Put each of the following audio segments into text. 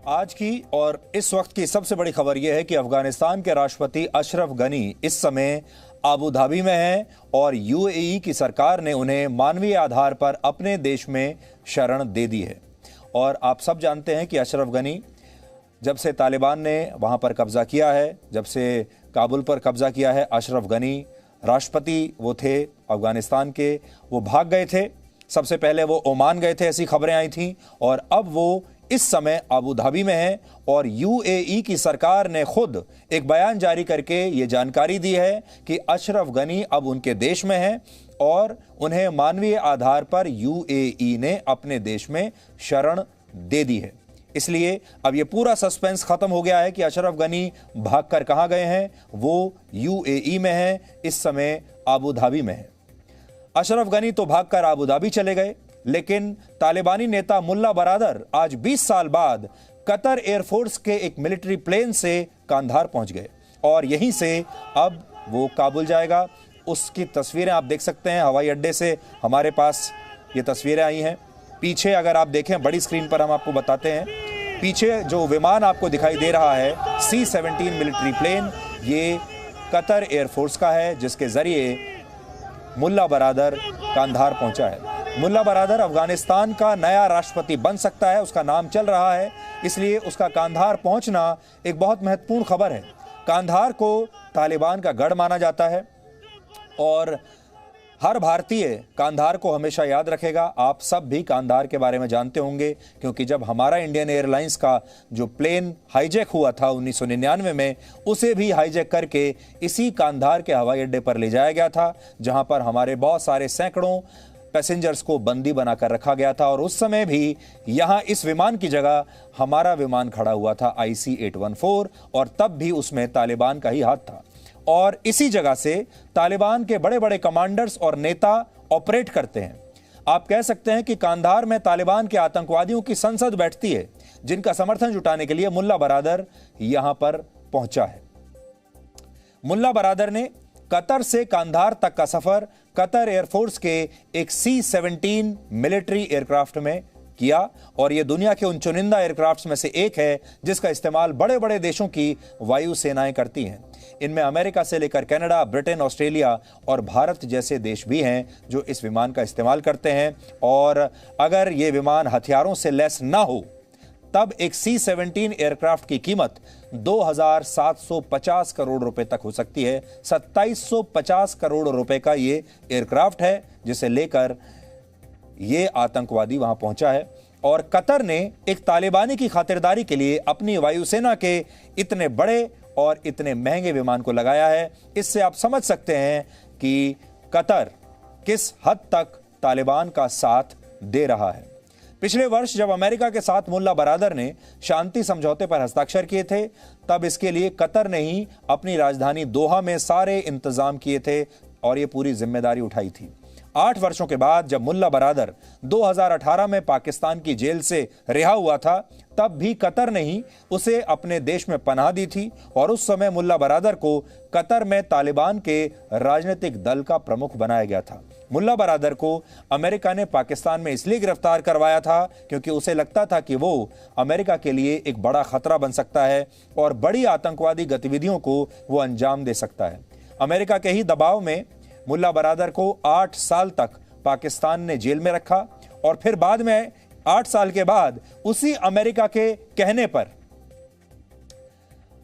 आज की और इस वक्त की सबसे बड़ी खबर यह है कि अफगानिस्तान के राष्ट्रपति अशरफ गनी इस समय अबू धाबी में हैं और यूएई की सरकार ने उन्हें मानवीय आधार पर अपने देश में शरण दे दी है। और आप सब जानते हैं कि अशरफ गनी जब से तालिबान ने वहां पर कब्जा किया है, जब से काबुल पर कब्जा किया है, अशरफ गनी राष्ट्रपति वो थे अफगानिस्तान के, वो भाग गए थे। सबसे पहले वो ओमान गए थे, ऐसी खबरें आई थीं, और अब वो इस समय अबू धाबी में है। और यूएई की सरकार ने खुद एक बयान जारी करके ये जानकारी दी है कि अशरफ गनी अब उनके देश में हैं और उन्हें मानवीय आधार पर यूएई ने अपने देश में शरण दे दी है। इसलिए अब ये पूरा सस्पेंस खत्म हो गया है कि अशरफ गनी भागकर कहां गए हैं। वो यूएई में हैं, इस समय अबू धाबी में है। अशरफ गनी तो भागकर अबू धाबी चले गए, लेकिन तालिबानी नेता मुल्ला बरादर आज 20 साल बाद कतर एयरफोर्स के एक मिलिट्री प्लेन से कांधार पहुंच गए और यहीं से अब वो काबुल जाएगा। उसकी तस्वीरें आप देख सकते हैं, हवाई अड्डे से हमारे पास ये तस्वीरें आई हैं। पीछे अगर आप देखें, बड़ी स्क्रीन पर हम आपको बताते हैं, पीछे जो विमान आपको दिखाई दे रहा है C-17 मिलिट्री प्लेन, ये कतर एयरफोर्स का है, जिसके जरिए मुल्ला बरादर कांधार पहुंचा है। मुल्ला बरादर अफगानिस्तान का नया राष्ट्रपति बन सकता है, उसका नाम चल रहा है, इसलिए उसका कांधार पहुंचना एक बहुत महत्वपूर्ण खबर है। कांधार को तालिबान का गढ़ माना जाता है और हर भारतीय कांधार को हमेशा याद रखेगा। आप सब भी कांधार के बारे में जानते होंगे, क्योंकि जब हमारा इंडियन एयरलाइंस का जो प्लेन हाईजैक हुआ था 1999 में, उसे भी हाईजैक करके इसी कांधार के हवाई अड्डे पर ले जाया गया था, जहां पर हमारे बहुत सारे सैकड़ों पैसेंजर्स को बंदी बनाकर रखा गया था। और उस समय भी यहां इस विमान की जगह हमारा विमान खड़ा हुआ था IC-814, और तब भी उसमें तालिबान का ही हाथ था। और इसी जगह से तालिबान के बड़े बड़े कमांडर्स और नेता ऑपरेट करते हैं। आप कह सकते हैं कि कांधार में तालिबान के आतंकवादियों की संसद बैठती है, जिनका समर्थन जुटाने के लिए मुल्ला बरादर यहां पर पहुंचा है। मुल्ला बरादर ने कतर से कांधार तक का सफर कतर एयरफोर्स के एक C-17 मिलिट्री एयरक्राफ्ट में किया, और यह दुनिया के उन चुनिंदा एयरक्राफ्ट्स में से एक है जिसका इस्तेमाल बड़े बड़े देशों की वायु सेनाएं करती हैं। इनमें अमेरिका से लेकर कनाडा, ब्रिटेन, ऑस्ट्रेलिया और भारत जैसे देश भी हैं जो इस विमान का इस्तेमाल करते हैं। और अगर यह विमान हथियारों से लैस ना हो, तब एक C-17 एयरक्राफ्ट की कीमत 2,750 करोड़ रुपए तक हो सकती है। 2,750 करोड़ रुपए का ये एयरक्राफ्ट है, जिसे लेकर ये आतंकवादी वहां पहुंचा है। और कतर ने एक तालिबानी की खातिरदारी के लिए अपनी वायुसेना के इतने बड़े और इतने महंगे विमान को लगाया है। इससे आप समझ सकते हैं कि कतर किस हद तक तालिबान का साथ दे रहा है। पिछले वर्ष जब अमेरिका के साथ मुल्ला बरादर ने शांति समझौते पर हस्ताक्षर किए थे, तब इसके लिए कतर ने ही अपनी राजधानी दोहा में सारे इंतजाम किए थे और ये पूरी जिम्मेदारी उठाई थी। 8 वर्षों के बाद जब मुल्ला बरादर 2018 में पाकिस्तान की जेल से रिहा हुआ था, तब भी कतर ने ही उसे अपने देश में पनाह दी थी। और उस समय मुल्ला बरादर को कतर में तालिबान के राजनीतिक दल का प्रमुख बनाया गया था। मुल्ला बरादर को अमेरिका ने पाकिस्तान में इसलिए गिरफ्तार करवाया था क्योंकि उसे लगता था कि वो अमेरिका के लिए एक बड़ा खतरा बन सकता है और बड़ी आतंकवादी गतिविधियों को वो अंजाम दे सकता है। अमेरिका के ही दबाव में मुल्ला बरादर को 8 साल तक पाकिस्तान ने जेल में रखा और फिर बाद में 8 साल के बाद उसी अमेरिका के कहने पर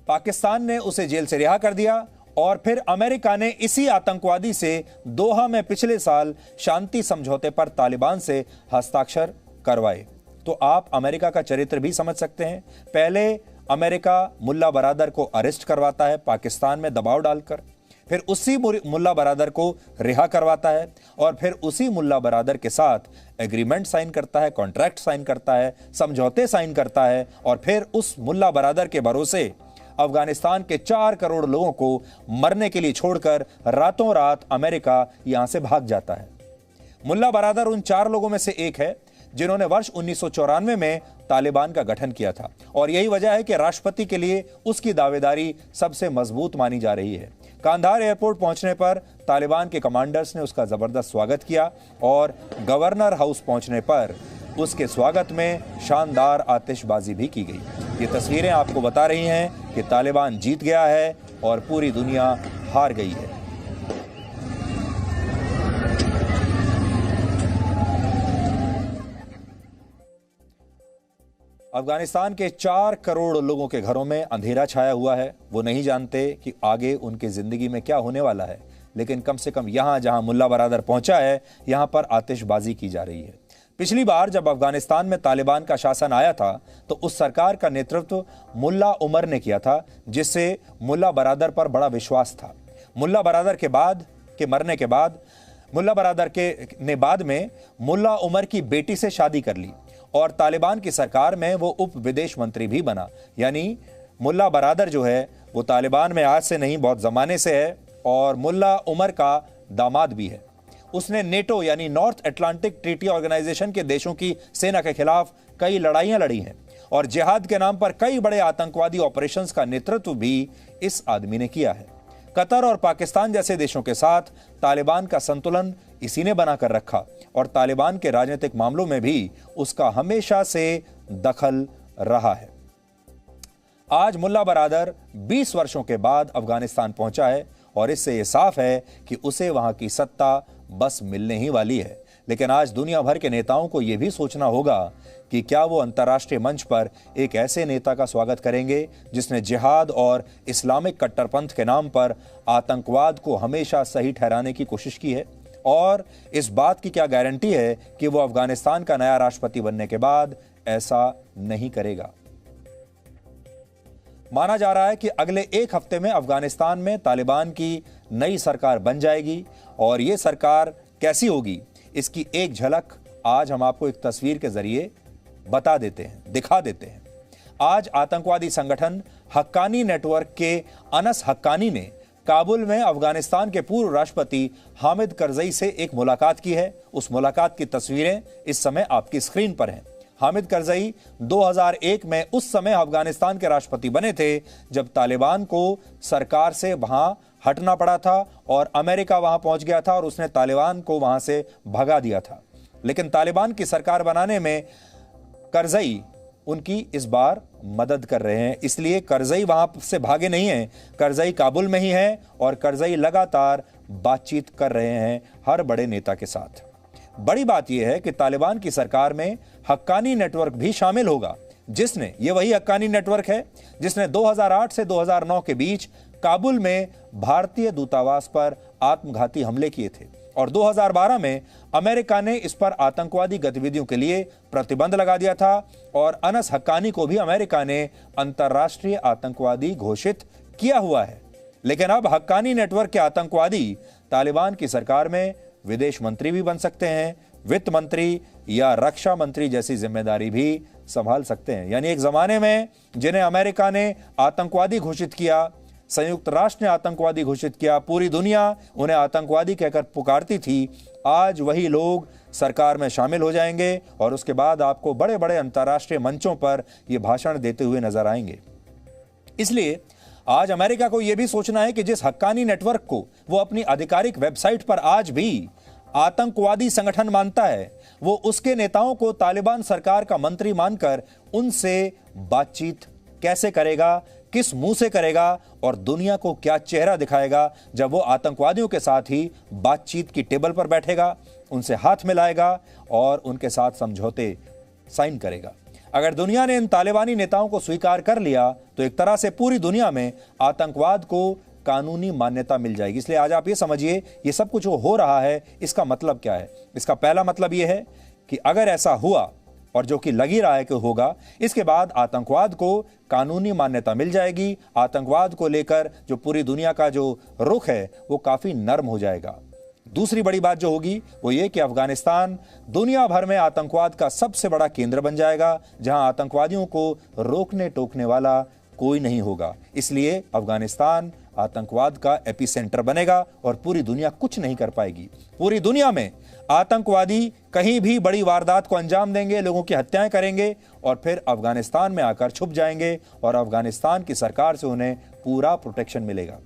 पाकिस्तान ने उसे जेल से रिहा कर दिया। और फिर अमेरिका ने इसी आतंकवादी से दोहा में पिछले साल शांति समझौते पर तालिबान से हस्ताक्षर करवाए। तो आप अमेरिका का चरित्र भी समझ सकते हैं। पहले अमेरिका मुल्ला बरादर को अरेस्ट करवाता है पाकिस्तान में दबाव डालकर, फिर उसी मुल्ला बरादर को रिहा करवाता है और फिर उसी मुल्ला बरादर के साथ एग्रीमेंट साइन करता है, कॉन्ट्रैक्ट साइन करता है, समझौते साइन करता है। और फिर उस मुल्ला बरादर के भरोसे अफगानिस्तान के 4 करोड़ लोगों को मरने के लिए छोड़कर रातों रात अमेरिका यहां से भाग जाता है। मुल्ला बरादर उन 4 लोगों में से एक है जिन्होंने वर्ष 1994 में तालिबान का गठन किया था, और यही वजह है कि राष्ट्रपति के लिए उसकी दावेदारी सबसे मजबूत मानी जा रही है। कांधार एयरपोर्ट पहुंचने पर तालिबान के कमांडर्स ने उसका जबरदस्त स्वागत किया और गवर्नर हाउस पहुंचने पर उसके स्वागत में शानदार आतिशबाजी भी की गई। ये तस्वीरें आपको बता रही हैं कि तालिबान जीत गया है और पूरी दुनिया हार गई है। अफगानिस्तान के 4 करोड़ लोगों के घरों में अंधेरा छाया हुआ है। वो नहीं जानते कि आगे उनकी जिंदगी में क्या होने वाला है, लेकिन कम से कम यहां जहां मुल्ला बरादर पहुंचा है, यहां पर आतिशबाजी की जा रही है। पिछली बार जब अफगानिस्तान में तालिबान का शासन आया था तो उस सरकार का नेतृत्व मुल्ला उमर ने किया था, जिससे मुल्ला बरादर पर बड़ा विश्वास था। मुल्ला बरादर के मरने के बाद मुल्ला बरादर ने बाद में मुल्ला उमर की बेटी से शादी कर ली और तालिबान की सरकार में वो उप विदेश मंत्री भी बना। यानी मुल्ला बरादर जो है वो तालिबान में आज से नहीं, बहुत जमाने से है और मुल्ला उमर का दामाद भी है। उसने नेटो यानी नॉर्थ अटलांटिक ट्रीटी ऑर्गेनाइजेशन के देशों की सेना के खिलाफ कई लड़ाइयां लड़ी हैं और जिहाद के नाम पर कई बड़े आतंकवादी ऑपरेशंस का नेतृत्व भी इस आदमी ने किया है। कतर और पाकिस्तान जैसे देशों के साथ तालिबान का संतुलन इसी ने बनाकर रखा और तालिबान के राजनीतिक मामलों में भी उसका हमेशा से दखल रहा है। आज मुल्ला बरादर 20 वर्षों के बाद अफगानिस्तान पहुंचा है और इससे यह साफ है कि उसे वहां की सत्ता बस मिलने ही वाली है। लेकिन आज दुनिया भर के नेताओं को यह भी सोचना होगा कि क्या वो अंतर्राष्ट्रीय मंच पर एक ऐसे नेता का स्वागत करेंगे जिसने जिहाद और इस्लामिक कट्टरपंथ के नाम पर आतंकवाद को हमेशा सही ठहराने की कोशिश की है, और इस बात की क्या गारंटी है कि वो अफगानिस्तान का नया राष्ट्रपति बनने के बाद ऐसा नहीं करेगा। माना जा रहा है कि अगले एक हफ्ते में अफगानिस्तान में तालिबान की नई सरकार बन जाएगी और ये सरकार कैसी होगी इसकी एक झलक आज हम आपको एक तस्वीर के जरिए बता देते हैं, दिखा देते हैं। आज आतंकवादी संगठन हक्कानी नेटवर्क के अनस हक्कानी ने काबुल में अफगानिस्तान के पूर्व राष्ट्रपति हामिद करजई से एक मुलाकात की है। उस मुलाकात की तस्वीरें इस समय आपकी स्क्रीन पर हैं। हामिद करजई 2001 में उस समय अफगानिस्तान के राष्ट्रपति बने थे जब तालिबान को सरकार से वहां हटना पड़ा था और अमेरिका वहां पहुंच गया था और उसने तालिबान को वहां से भगा दिया था। लेकिन तालिबान की सरकार बनाने में करजई उनकी इस बार मदद कर रहे हैं, इसलिए करजई वहां से भागे नहीं हैं। करजई काबुल में ही हैं और करजई लगातार बातचीत कर रहे हैं हर बड़े नेता के साथ। बड़ी बात यह है कि तालिबान की सरकार में हक्कानी नेटवर्क भी शामिल होगा, जिसने ये वही हक्कानी नेटवर्क है जिसने 2008 से 2009 के बीच काबुल में भारतीय दूतावास पर आत्मघाती हमले किए थे और 2012 में अमेरिका ने इस पर आतंकवादी गतिविधियों के लिए प्रतिबंध लगा दिया था और अनस हक्कानी को भी अमेरिका ने अंतर्राष्ट्रीय आतंकवादी घोषित किया हुआ है। लेकिन अब हक्कानी नेटवर्क के आतंकवादी तालिबान की सरकार में विदेश मंत्री भी बन सकते हैं, वित्त मंत्री या रक्षा मंत्री जैसी जिम्मेदारी भी संभाल सकते हैं। यानी एक जमाने में जिन्हें अमेरिका ने आतंकवादी घोषित किया, संयुक्त राष्ट्र ने आतंकवादी घोषित किया, पूरी दुनिया उन्हें आतंकवादी कहकर पुकारती थी, आज वही लोग सरकार में शामिल हो जाएंगे और उसके बाद आपको बड़े बड़े अंतर्राष्ट्रीय मंचों पर ये भाषण देते हुए नजर आएंगे। इसलिए आज अमेरिका को यह भी सोचना है कि जिस हक्कानी नेटवर्क को वो अपनी आधिकारिक वेबसाइट पर आज भी आतंकवादी संगठन मानता है, वो उसके नेताओं को तालिबान सरकार का मंत्री मानकर उनसे बातचीत कैसे करेगा, किस मुंह से करेगा और दुनिया को क्या चेहरा दिखाएगा जब वो आतंकवादियों के साथ ही बातचीत की टेबल पर बैठेगा, उनसे हाथ मिलाएगा और उनके साथ समझौते साइन करेगा। अगर दुनिया ने इन तालिबानी नेताओं को स्वीकार कर लिया तो एक तरह से पूरी दुनिया में आतंकवाद को कानूनी मान्यता मिल जाएगी। इसलिए आज आप ये समझिए ये सब कुछ हो रहा है, इसका मतलब क्या है। इसका पहला मतलब ये है कि अगर ऐसा हुआ और जो कि लग ही रहा है कि होगा, इसके बाद आतंकवाद को कानूनी मान्यता मिल जाएगी। आतंकवाद को लेकर जो पूरी दुनिया का जो रुख है वो काफी नर्म हो जाएगा। दूसरी बड़ी बात जो होगी वो ये कि अफगानिस्तान दुनिया भर में आतंकवाद का सबसे बड़ा केंद्र बन जाएगा, जहां आतंकवादियों को रोकने टोकने वाला कोई नहीं होगा। इसलिए अफगानिस्तान आतंकवाद का एपिसेंटर बनेगा और पूरी दुनिया कुछ नहीं कर पाएगी। पूरी दुनिया में आतंकवादी कहीं भी बड़ी वारदात को अंजाम देंगे, लोगों की हत्याएं करेंगे और फिर अफगानिस्तान में आकर छुप जाएंगे और अफगानिस्तान की सरकार से उन्हें पूरा प्रोटेक्शन मिलेगा।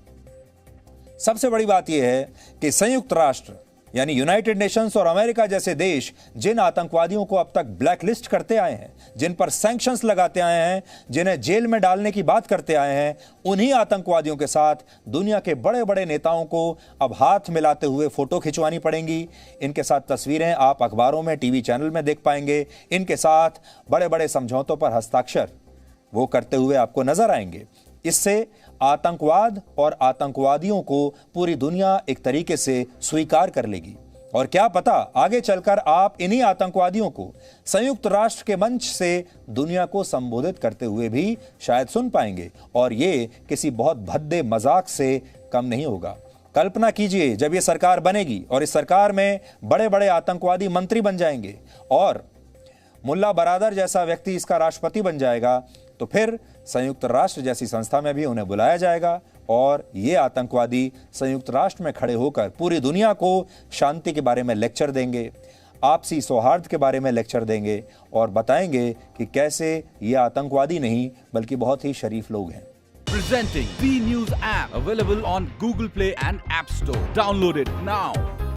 सबसे बड़ी बात यह है कि संयुक्त राष्ट्र यानी यूनाइटेड नेशंस और अमेरिका जैसे देश जिन आतंकवादियों को अब तक ब्लैकलिस्ट करते आए हैं, जिन पर सैंक्शंस लगाते आए हैं, जिन्हें जेल में डालने की बात करते आए हैं, उन्हीं आतंकवादियों के साथ दुनिया के बड़े बड़े नेताओं को अब हाथ मिलाते हुए फोटो खिंचवानी पड़ेंगी। इनके साथ तस्वीरें आप अखबारों में, टीवी चैनल में देख पाएंगे। इनके साथ बड़े बड़े समझौतों पर हस्ताक्षर वो करते हुए आपको नजर आएंगे। इससे आतंकवाद और आतंकवादियों को पूरी दुनिया एक तरीके से स्वीकार कर लेगी। और क्या पता आगे चलकर आप इन्हीं आतंकवादियों को संयुक्त राष्ट्र के मंच से दुनिया को संबोधित करते हुए भी शायद सुन पाएंगे, और ये किसी बहुत भद्दे मजाक से कम नहीं होगा। कल्पना कीजिए जब ये सरकार बनेगी और इस सरकार में बड़े बड़े आतंकवादी मंत्री बन जाएंगे और मुल्ला बरादर जैसा व्यक्ति इसका राष्ट्रपति बन जाएगा, तो फिर संयुक्त राष्ट्र जैसी संस्था में भी उन्हें बुलाया जाएगा और ये आतंकवादी संयुक्त राष्ट्र में खड़े होकर पूरी दुनिया को शांति के बारे में लेक्चर देंगे, आपसी सौहार्द के बारे में लेक्चर देंगे और बताएंगे कि कैसे ये आतंकवादी नहीं बल्कि बहुत ही शरीफ लोग हैं। Presenting B News app available on Google Play and App Store. Download it now.